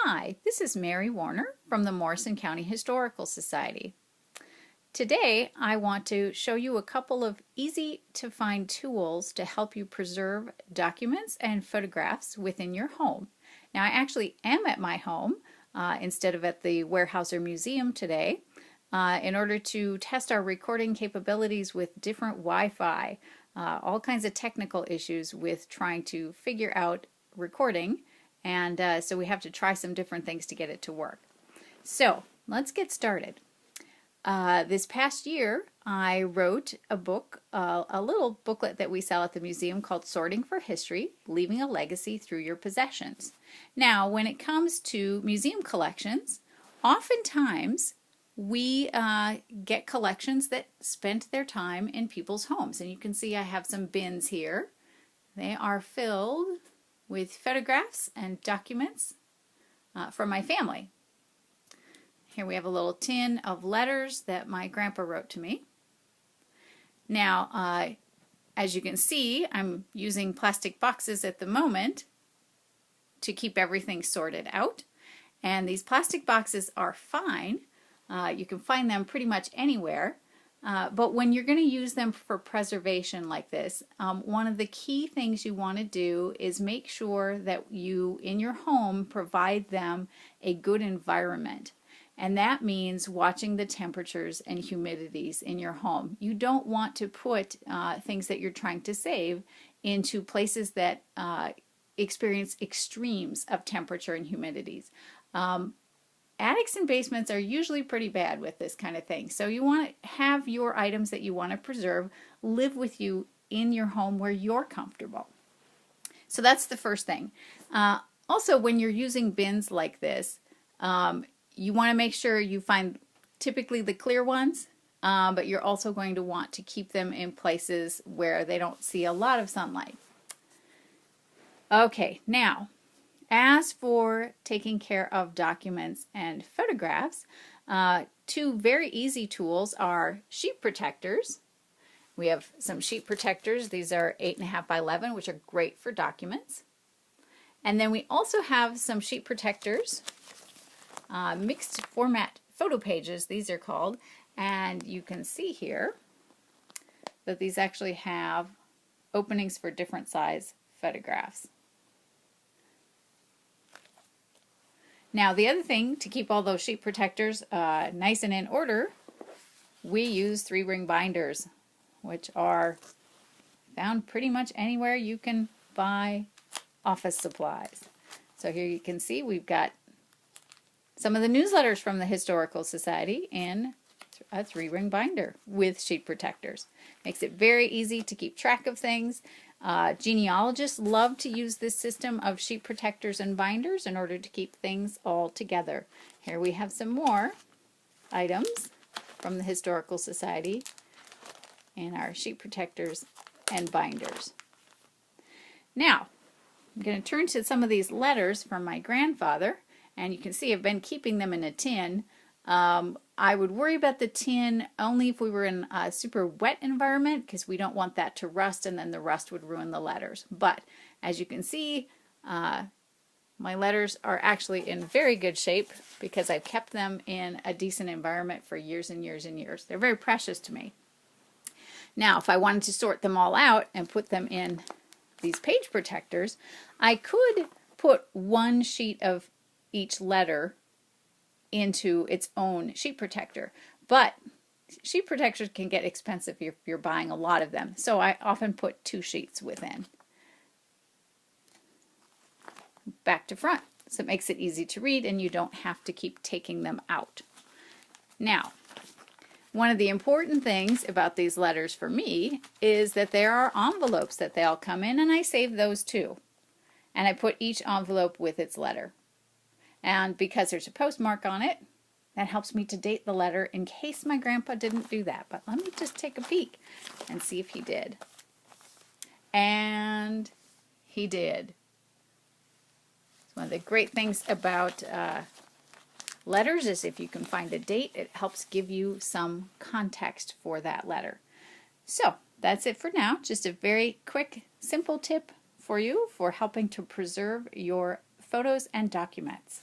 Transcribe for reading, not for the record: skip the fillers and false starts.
Hi, this is Mary Warner from the Morrison County Historical Society. Today I want to show you a couple of easy to find tools to help you preserve documents and photographs within your home. Now I actually am at my home instead of at the Weyerhaeuser Museum today in order to test our recording capabilities with different Wi-Fi, all kinds of technical issues with trying to figure out recording. And so we have to try some different things to get it to work. So let's get started. This past year I wrote a book, a little booklet that we sell at the museum called Sorting for History, Leaving a Legacy Through Your Possessions. Now when it comes to museum collections, oftentimes we get collections that spent their time in people's homes. And you can see I have some bins here. They are filled with photographs and documents from my family. Here we have a little tin of letters that my grandpa wrote to me. Now, as you can see, I'm using plastic boxes at the moment to keep everything sorted out. And these plastic boxes are fine. You can find them pretty much anywhere. But when you're going to use them for preservation like this, one of the key things you want to do is make sure that you, in your home, provide them a good environment. And that means watching the temperatures and humidities in your home. You don't want to put things that you're trying to save into places that experience extremes of temperature and humidities. Attics and basements are usually pretty bad with this kind of thing. So you want to have your items that you want to preserve live with you in your home where you're comfortable. So that's the first thing. Also, when you're using bins like this, you want to make sure you find typically the clear ones, but you're also going to want to keep them in places where they don't see a lot of sunlight. Okay, now, as for taking care of documents and photographs, two very easy tools are sheet protectors. We have some sheet protectors. These are 8.5 by 11, which are great for documents. And then we also have some sheet protectors, mixed format photo pages, these are called. And you can see here that these actually have openings for different size photographs. Now the other thing to keep all those sheet protectors nice and in order, we use 3-ring binders, which are found pretty much anywhere you can buy office supplies. So here you can see we've got some of the newsletters from the Historical Society in a 3-ring binder with sheet protectors. Makes it very easy to keep track of things. Genealogists love to use this system of sheet protectors and binders in order to keep things all together. Here we have some more items from the Historical Society in our sheet protectors and binders. Now, I'm going to turn to some of these letters from my grandfather, and you can see I've been keeping them in a tin. I would worry about the tin only if we were in a super wet environment, because we don't want that to rust and then the rust would ruin the letters. But as you can see, my letters are actually in very good shape because I've kept them in a decent environment for years and years and years. They're very precious to me. Now, if I wanted to sort them all out and put them in these page protectors, I could put one sheet of each letter into its own sheet protector. But sheet protectors can get expensive if you're buying a lot of them. So I often put 2 sheets within. Back to front. So it makes it easy to read and you don't have to keep taking them out. Now, one of the important things about these letters for me is that there are envelopes that they all come in, and I save those too. And I put each envelope with its letter. And because there's a postmark on it, that helps me to date the letter in case my grandpa didn't do that. But let me just take a peek and see if he did. And he did. It's one of the great things about letters is if you can find a date, it helps give you some context for that letter. So that's it for now. Just a very quick, simple tip for you for helping to preserve your photos and documents.